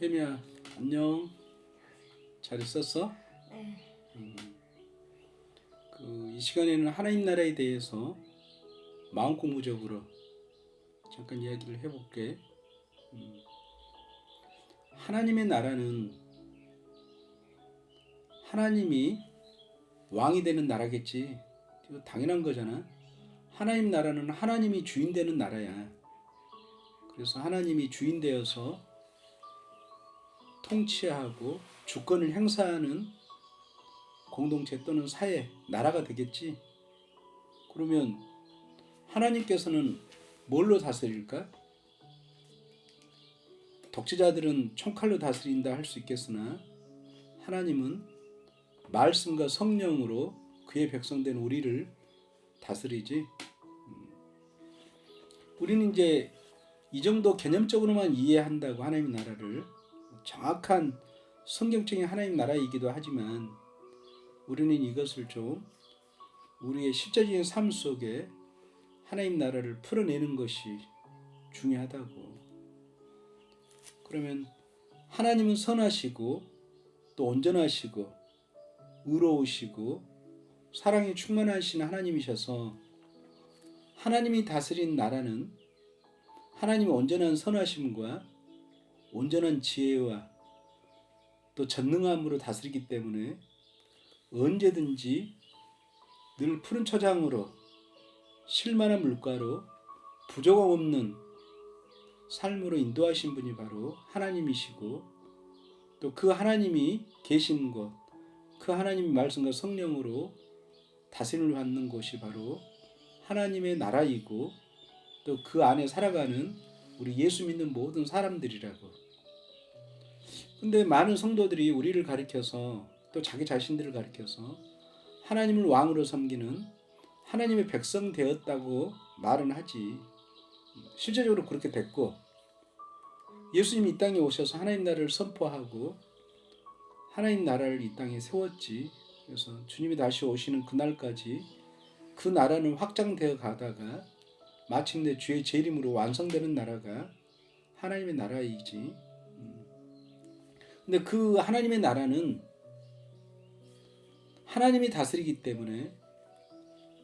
혜미야, 안녕. 잘 있었어? 네. 이 시간에는 하나님 나라에 대해서 마음 공부적으로 잠깐 이야기를 해볼게. 하나님의 나라는 하나님이 왕이 되는 나라겠지. 이거 당연한 거잖아. 하나님 나라는 하나님이 주인 되는 나라야. 그래서 하나님이 주인 되어서 통치하고 주권을 행사하는 공동체 또는 사회, 나라가 되겠지. 그러면 하나님께서는 뭘로 다스릴까? 독재자들은 총칼로 다스린다 할 수 있겠으나 하나님은 말씀과 성령으로 그의 백성된 우리를 다스리지. 우리는 이제 이 정도 개념적으로만 이해한다고 하나님 나라를, 정확한 성경적인 하나님 나라이기도 하지만 우리는 이것을 좀 우리의 실제적인 삶 속에 하나님 나라를 풀어내는 것이 중요하다고. 그러면 하나님은 선하시고 또 온전하시고 의로우시고 사랑에 충만하신 하나님이셔서 하나님이 다스린 나라는 하나님의 온전한 선하심과 온전한 지혜와 또 전능함으로 다스리기 때문에 언제든지 늘 푸른 초장으로 실만한 물가로 부족함 없는 삶으로 인도하신 분이 바로 하나님이시고, 또 그 하나님이 계신 곳, 그 하나님의 말씀과 성령으로 다스림을 받는 곳이 바로 하나님의 나라이고, 또 그 안에 살아가는 우리 예수 믿는 모든 사람들이라고. 근데 많은 성도들이 우리를 가리켜서 또 자기 자신들을 가리켜서 하나님을 왕으로 섬기는 하나님의 백성 되었다고 말은 하지. 실제적으로 그렇게 됐고, 예수님이 이 땅에 오셔서 하나님 나라를 선포하고 하나님 나라를 이 땅에 세웠지. 그래서 주님이 다시 오시는 그날까지 그 나라는 확장되어 가다가 마침내 주의 재림으로 완성되는 나라가 하나님의 나라이지. 근데 그 하나님의 나라는 하나님이 다스리기 때문에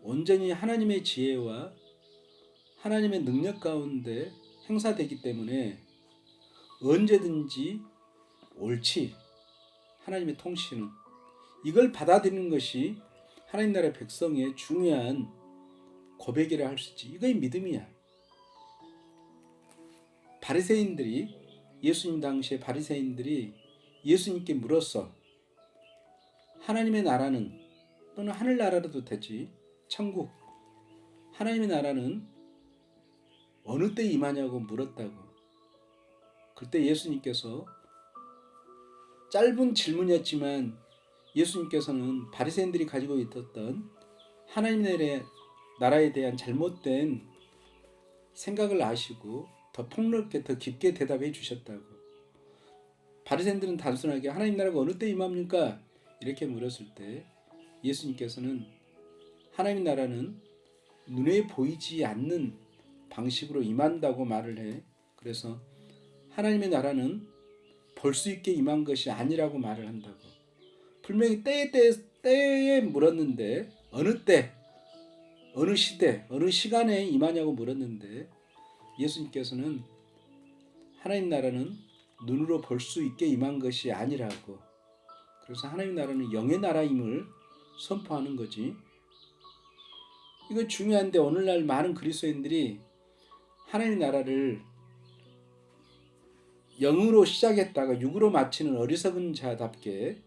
온전히 하나님의 지혜와 하나님의 능력 가운데 행사되기 때문에 언제든지 옳지. 하나님의 통치는 이걸 받아들이는 것이 하나님 나라의 백성의 중요한 고백이라 할 수 있지. 이거의 믿음이야. 바리새인들이, 예수님 당시에 바리새인들이 예수님께 물었어. 하나님의 나라는, 또는 하늘나라라도 되지, 천국, 하나님의 나라는 어느 때 임하냐고 물었다고. 그때 예수님께서, 짧은 질문이었지만 예수님께서는 바리새인들이 가지고 있었던 하나님의 나라에 대한 잘못된 생각을 아시고 더 폭넓게 더 깊게 대답해 주셨다고. 바리새인들은 단순하게 하나님 나라가 어느 때 임합니까? 이렇게 물었을 때 예수님께서는 하나님 나라는 눈에 보이지 않는 방식으로 임한다고 말을 해. 그래서 하나님의 나라는 볼 수 있게 임한 것이 아니라고 말을 한다고. 분명히 때에 물었는데, 어느 때, 어느 시대, 어느 시간에 임하냐고 물었는데 예수님께서는 하나님 나라는 눈으로 볼 수 있게 임한 것이 아니라고. 그래서 하나님 나라는 영의 나라임을 선포하는 거지. 이거 중요한데 오늘날 많은 그리스도인들이 하나님 나라를 영으로 시작했다가 육으로 마치는 어리석은 자답게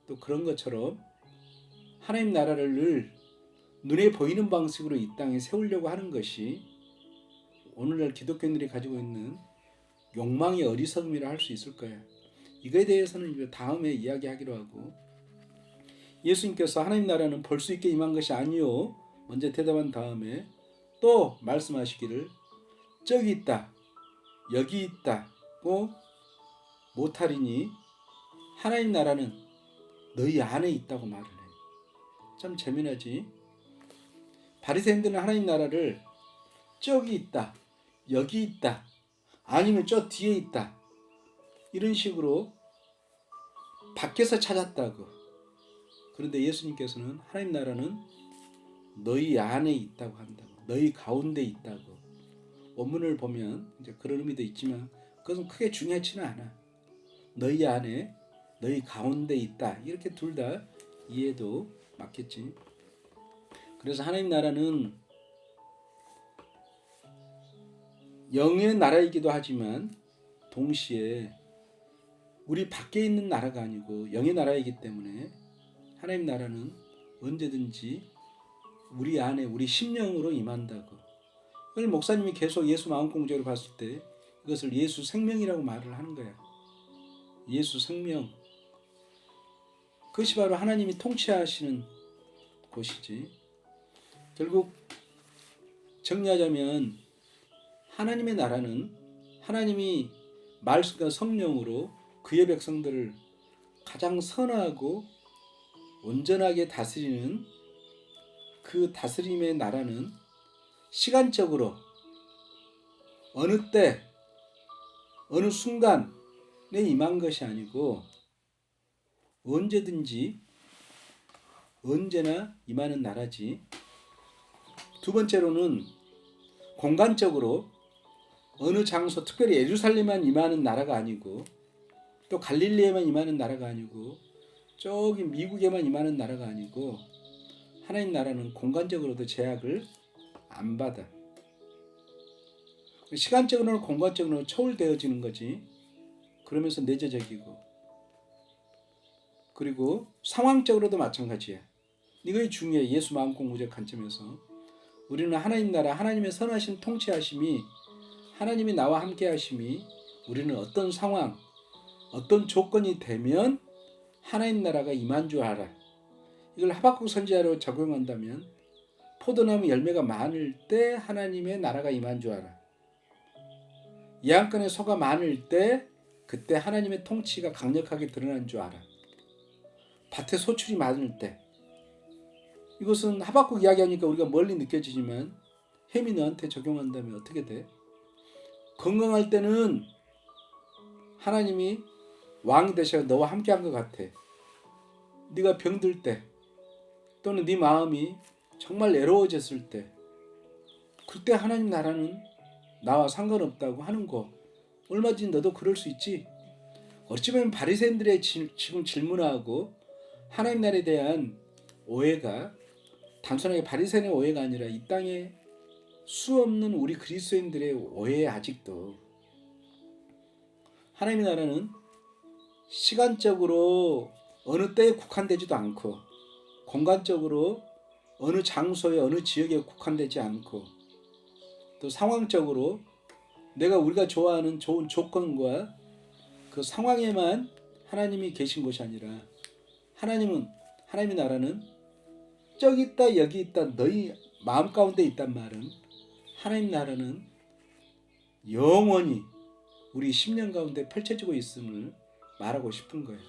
또 그런 것처럼 하나님 나라를 늘 눈에 보이는 방식으로 이 땅에 세우려고 하는 것이 오늘날 기독교인들이 가지고 있는 욕망의 어리석음이라 할 수 있을 거야. 이거에 대해서는 다음에 이야기하기로 하고, 예수님께서 하나님 나라는 볼 수 있게 임한 것이 아니요 먼저 대답한 다음에 또 말씀하시기를 저기 있다 여기 있다고 못하리니 하나님 나라는 너희 안에 있다고 말을 해. 참 재미나지. 바리새인들은 하나님 나라를 저기 있다 여기 있다 아니면 저 뒤에 있다 이런 식으로 밖에서 찾았다고. 그런데 예수님께서는 하나님 나라는 너희 안에 있다고 한다고. 너희 가운데 있다고. 원문을 보면 이제 그런 의미도 있지만 그것은 크게 중요하지는 않아. 너희 안에, 너희 가운데 있다. 이렇게 둘 다 이해도 맞겠지. 그래서 하나님 나라는 영의 나라이기도 하지만 동시에 우리 밖에 있는 나라가 아니고 영의 나라이기 때문에 하나님 나라는 언제든지 우리 안에 우리 심령으로 임한다고. 이걸 목사님이 계속 예수 마음공적으로 봤을 때 이것을 예수 생명이라고 말을 하는 거야. 예수 생명. 그것이 바로 하나님이 통치하시는 곳이지. 결국 정리하자면 하나님의 나라는 하나님이 말씀과 성령으로 그의 백성들을 가장 선하고 온전하게 다스리는 그 다스림의 나라는 시간적으로 어느 때 어느 순간에 임한 것이 아니고 언제든지 언제나 임하는 나라지. 두 번째로는 공간적으로 어느 장소, 특별히 예루살렘만 임하는 나라가 아니고 또 갈릴리에만 임하는 나라가 아니고 저기 미국에만 임하는 나라가 아니고 하나님 나라는 공간적으로도 제약을 안 받아. 시간적으로는 공간적으로는 초월되어지는 거지. 그러면서 내재적이고 그리고 상황적으로도 마찬가지야. 이것이 중요해. 예수 마음 공부적 관점에서 우리는 하나님 나라, 하나님의 선하신 통치하심이, 하나님이 나와 함께 하심이 우리는 어떤 상황, 어떤 조건이 되면 하나님 나라가 임한 줄 알아. 이걸 하박국 선지자로 적용한다면 포도나무 열매가 많을 때 하나님의 나라가 임한 줄 알아. 예언권의 소가 많을 때 그때 하나님의 통치가 강력하게 드러난 줄 알아. 밭에 소출이 많을 때. 이것은 하박국 이야기하니까 우리가 멀리 느껴지지만 햄이 너한테 적용한다면 어떻게 돼? 건강할 때는 하나님이 왕이 되셔서 너와 함께한 것 같아. 네가 병들 때 또는 네 마음이 정말 애로워졌을 때 그때 하나님 나라는 나와 상관없다고 하는 거 얼마든지 너도 그럴 수 있지. 어찌 보면 바리새인들의 지금 질문하고 하나님 나라에 대한 오해가 단순하게 바리새인의 오해가 아니라 이 땅에 수없는 우리 그리스도인들의 오해에 아직도 하나님의 나라는 시간적으로 어느 때에 국한되지도 않고 공간적으로 어느 장소에 어느 지역에 국한되지 않고 또 상황적으로 우리가 좋아하는 좋은 조건과 그 상황에만 하나님이 계신 것이 아니라 하나님의 나라는 저기 있다 여기 있다 너희 마음 가운데 있단 말은 하나님 나라는 영원히 우리 심령 가운데 펼쳐지고 있음을 말하고 싶은 거예요.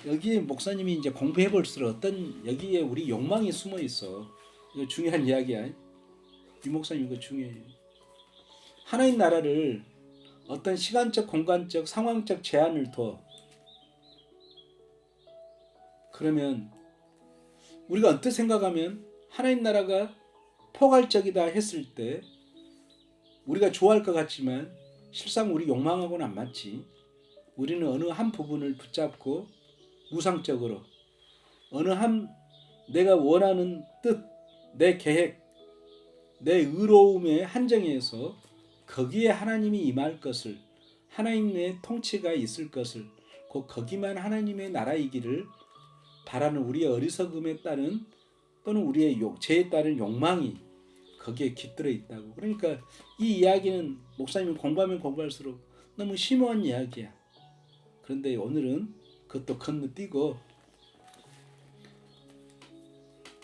여기에 목사님이 이제 공부해 볼수록 어떤 여기에 우리 욕망이 숨어 있어. 이거 중요한 이야기야. 이 목사님 이거 중요해요. 하나님 나라를 어떤 시간적, 공간적, 상황적 제한을 둬. 그러면 우리가 어떻게 생각하면 하나님 나라가 포괄적이다 했을 때 우리가 좋아할 것 같지만 실상 우리 욕망하고는 안 맞지. 우리는 어느 한 부분을 붙잡고 우상적으로 어느 한 내가 원하는 뜻, 내 계획, 내 의로움의 한정에서 거기에 하나님이 임할 것을, 하나님의 통치가 있을 것을, 곧 거기만 하나님의 나라이기를 바라는 우리의 어리석음에 따른 또는 우리의 죄에 따른 욕망이 거기에 깃들어 있다고. 그러니까 이 이야기는 목사님이 공부하면 공부할수록 너무 심오한 이야기야. 그런데 오늘은 그것도 건너뛰고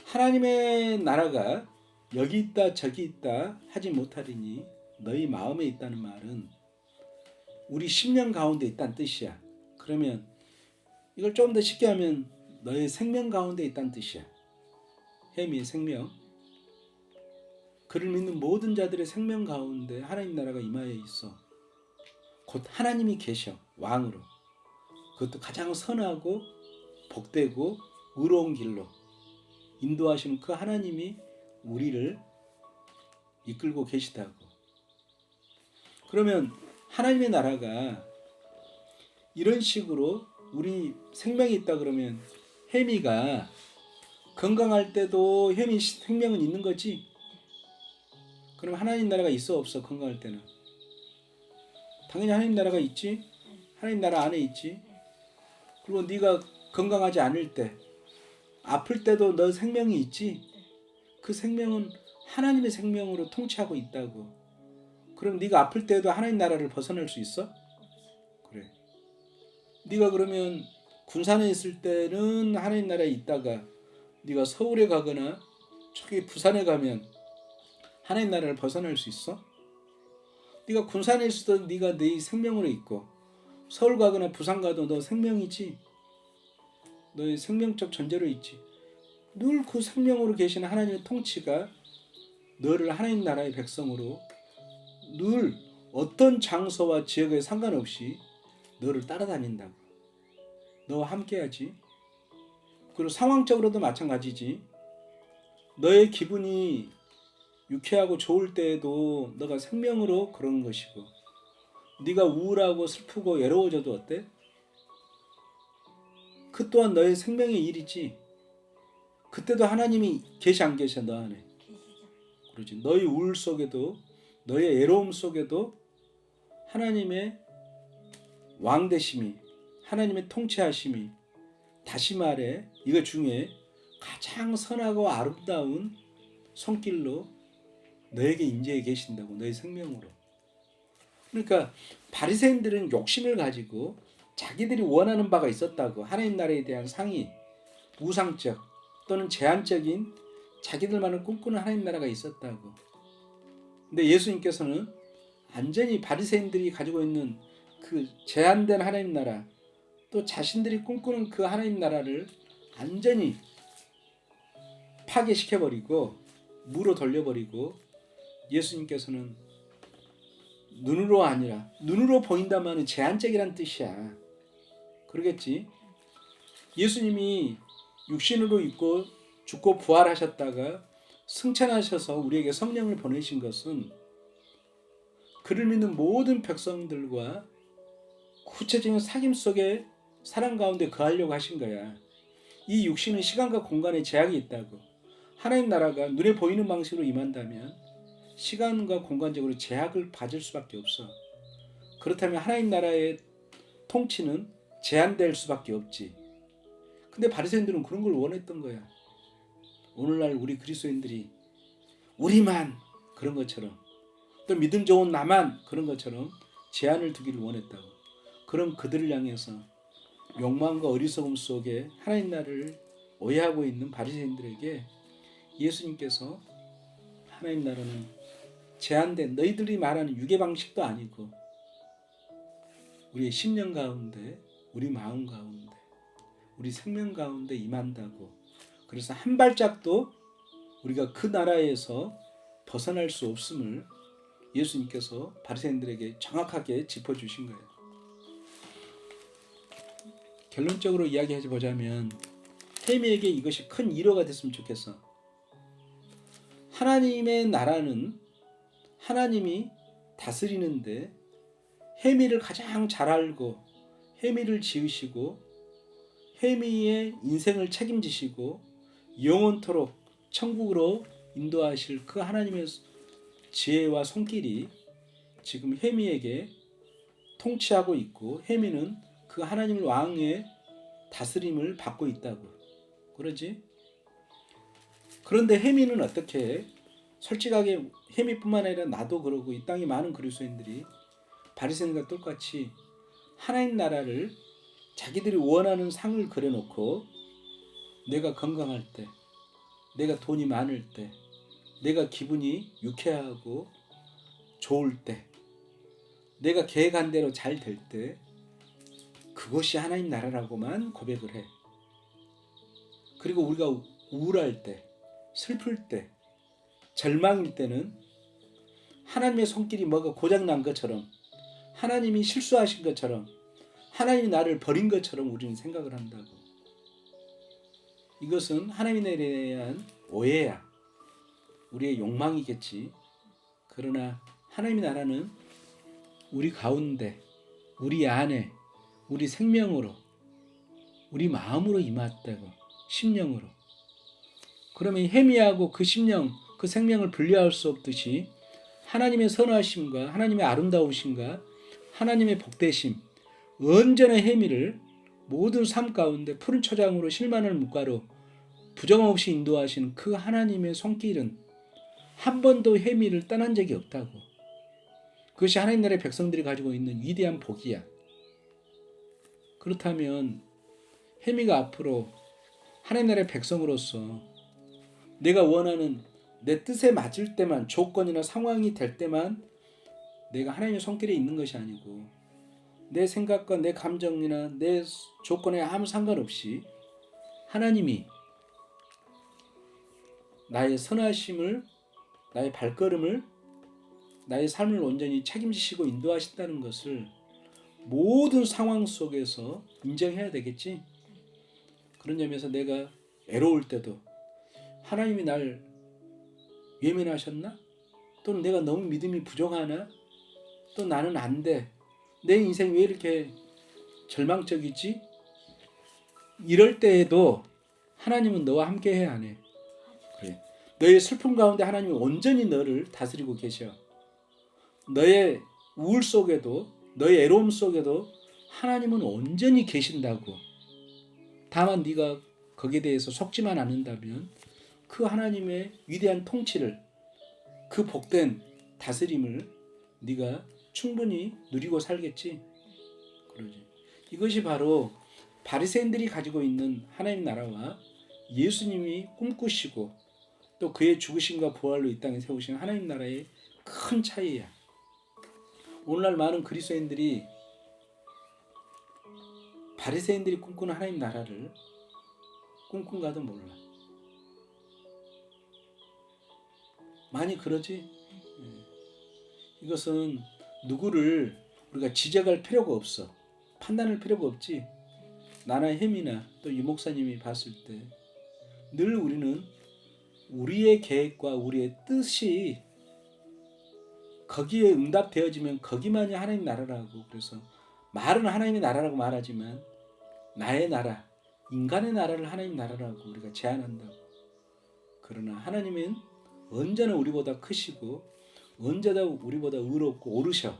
하나님의 나라가 여기 있다 저기 있다 하지 못하리니 너희 마음에 있다는 말은 우리 심령 가운데 있다는 뜻이야. 그러면 이걸 좀 더 쉽게 하면 너의 생명 가운데 있다는 뜻이야. 햄이의 생명. 그를 믿는 모든 자들의 생명 가운데 하나님 나라가 임하여 있어. 곧 하나님이 계셔. 왕으로. 그것도 가장 선하고 복되고 의로운 길로 인도하시는 그 하나님이 우리를 이끌고 계시다고. 그러면 하나님의 나라가 이런 식으로 우리 생명이 있다 그러면 혜미가 건강할 때도 혜미 생명은 있는 거지? 그럼 하나님 나라가 있어 없어? 건강할 때는 당연히 하나님 나라가 있지. 하나님 나라 안에 있지. 그리고 네가 건강하지 않을 때 아플 때도 너 생명이 있지. 그 생명은 하나님의 생명으로 통치하고 있다고. 그럼 네가 아플 때도 하나님 나라를 벗어날 수 있어? 그래. 네가 그러면 군산에 있을 때는 하나님 나라에 있다가 네가 서울에 가거나 저기 부산에 가면 하나님 나라를 벗어날 수 있어? 네가 군산에 있어도 네가 네 생명으로 있고 서울 가거나 부산 가도 너 생명이지. 너의 생명적 존재로 있지. 늘 그 생명으로 계시는 하나님의 통치가 너를 하나님 나라의 백성으로 늘 어떤 장소와 지역에 상관없이 너를 따라다닌다고. 너와 함께하지. 그리고 상황적으로도 마찬가지지. 너의 기분이 유쾌하고 좋을 때에도 너가 생명으로 그런 것이고 네가 우울하고 슬프고 외로워져도 어때? 그 또한 너의 생명의 일이지. 그때도 하나님이 계시 안 계셔 너 안에? 그러지. 너의 우울 속에도 너의 외로움 속에도 하나님의 왕되심이 하나님의 통치하심이 다시 말해 이거 중에 가장 선하고 아름다운 손길로 너에게 임재해 계신다고. 너의 생명으로. 그러니까 바리새인들은 욕심을 가지고 자기들이 원하는 바가 있었다고. 하나님 나라에 대한 상이 우상적 또는 제한적인 자기들만을 꿈꾸는 하나님 나라가 있었다고. 근데 예수님께서는 완전히 바리새인들이 가지고 있는 그 제한된 하나님 나라 또 자신들이 꿈꾸는 그 하나님 나라를 완전히 파괴시켜버리고 무로 돌려버리고 예수님께서는 눈으로 아니라 눈으로 보인다면 제한적이란 뜻이야. 그러겠지. 예수님이 육신으로 있고 죽고 부활하셨다가 승천하셔서 우리에게 성령을 보내신 것은 그를 믿는 모든 백성들과 구체적인 사귐 속에 사랑 가운데 거하려고 하신 거야. 이 육신은 시간과 공간에 제약이 있다고. 하나님 나라가 눈에 보이는 방식으로 임한다면 시간과 공간적으로 제약을 받을 수밖에 없어. 그렇다면 하나님 나라의 통치는 제한될 수밖에 없지. 근데 바리새인들은 그런 걸 원했던 거야. 오늘날 우리 그리스도인들이 우리만 그런 것처럼 또 믿음 좋은 나만 그런 것처럼 제한을 두기를 원했다고. 그럼 그들을 향해서 욕망과 어리석음 속에 하나님 나라를 오해하고 있는 바리새인들에게 예수님께서 하나님 나라는 제한된 너희들이 말하는 유괴 방식도 아니고 우리의 심령 가운데 우리 마음 가운데 우리 생명 가운데 임한다고. 그래서 한 발짝도 우리가 그 나라에서 벗어날 수 없음을 예수님께서 바리새인들에게 정확하게 짚어주신 거예요. 결론적으로 이야기해 보자면 혜미에게 이것이 큰 위로가 됐으면 좋겠어. 하나님의 나라는 하나님이 다스리는데 혜미를 가장 잘 알고 혜미를 지으시고 혜미의 인생을 책임지시고 영원토록 천국으로 인도하실 그 하나님의 지혜와 손길이 지금 혜미에게 통치하고 있고 혜미는 그 하나님 왕의 다스림을 받고 있다고. 그러지? 그런데 혜미는 어떻게 해? 솔직하게 혜미뿐만 아니라 나도 그러고 이 땅의 많은 그리스도인들이 바리새인과 똑같이 하나님 나라를 자기들이 원하는 상을 그려놓고 내가 건강할 때, 내가 돈이 많을 때, 내가 기분이 유쾌하고 좋을 때, 내가 계획한 대로 잘 될 때 그것이 하나님 나라라고만 고백을 해. 그리고 우리가 우울할 때, 슬플 때, 절망일 때는 하나님의 손길이 뭐가 고장난 것처럼 하나님이 실수하신 것처럼, 하나님이 나를 버린 것처럼 우리는 생각을 한다고. 이것은 하나님에 대한 오해야. 우리의 욕망이겠지. 그러나 하나님의 나라는 우리 가운데, 우리 안에, 우리 생명으로, 우리 마음으로 임했다고. 심령으로. 그러면 혜미하고 그 심령, 그 생명을 분리할 수 없듯이 하나님의 선하심과 하나님의 아름다우심과 하나님의 복되심, 언제나 혜미를 모든 삶 가운데 푸른 초장으로 실만한 물가로 부정없이 인도하시는 그 하나님의 손길은 한 번도 혜미를 떠난 적이 없다고. 그것이 하나님 나라의 백성들이 가지고 있는 위대한 복이야. 그렇다면 혜미가 앞으로 하나님 나라의 백성으로서 내가 원하는 내 뜻에 맞을 때만, 조건이나 상황이 될 때만 내가 하나님의 손길에 있는 것이 아니고 내 생각과 내 감정이나 내 조건에 아무 상관없이 하나님이 나의 선하심을, 나의 발걸음을, 나의 삶을 온전히 책임지시고 인도하신다는 것을 모든 상황 속에서 인정해야 되겠지. 그런 점에서 내가 애로울 때도 하나님이 날 외면하셨나? 또는 내가 너무 믿음이 부족하나? 또 나는 안 돼. 내 인생 왜 이렇게 절망적이지? 이럴 때에도 하나님은 너와 함께 해, 안 해? 그래. 너의 슬픔 가운데 하나님이 온전히 너를 다스리고 계셔. 너의 우울 속에도, 너의 애로움 속에도 하나님은 온전히 계신다고. 다만 네가 거기에 대해서 속지만 않는다면 그 하나님의 위대한 통치를, 그 복된 다스림을 네가 충분히 누리고 살겠지. 그러지. 이것이 바로 바리새인들이 가지고 있는 하나님 나라와 예수님이 꿈꾸시고 또 그의 죽으심과 부활로 이 땅에 세우신 하나님 나라의 큰 차이야. 오늘날 많은 그리스도인들이 바리새인들이 꿈꾸는 하나님 나라를 꿈꾼가도 몰라. 많이 그러지. 이것은 누구를 우리가 지적할 필요가 없어. 판단할 필요가 없지. 나나 혜미나 또 이 목사님이 봤을 때 늘 우리는 우리의 계획과 우리의 뜻이 거기에 응답되어지면 거기만이 하나님 나라라고. 그래서 말은 하나님의 나라라고 말하지만 나의 나라, 인간의 나라를 하나님 나라라고 우리가 제안한다고. 그러나 하나님은 언제나 우리보다 크시고 언제나 우리보다 의롭고 오르셔.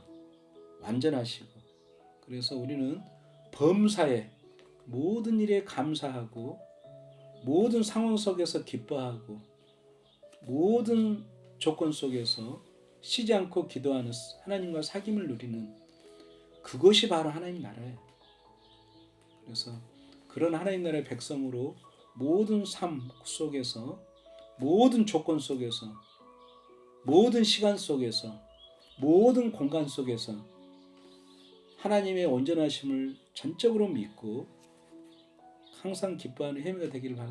완전하시고. 그래서 우리는 범사에 모든 일에 감사하고 모든 상황 속에서 기뻐하고 모든 조건 속에서 쉬지 않고 기도하는 하나님과 사귐을 누리는 그것이 바로 하나님 나라예요. 그래서 그런 하나님 나라의 백성으로 모든 삶 속에서, 모든 조건 속에서, 모든 시간 속에서, 모든 공간 속에서 하나님의 온전하심을 전적으로 믿고 항상 기뻐하는 혜미가 되기를 바랍니다.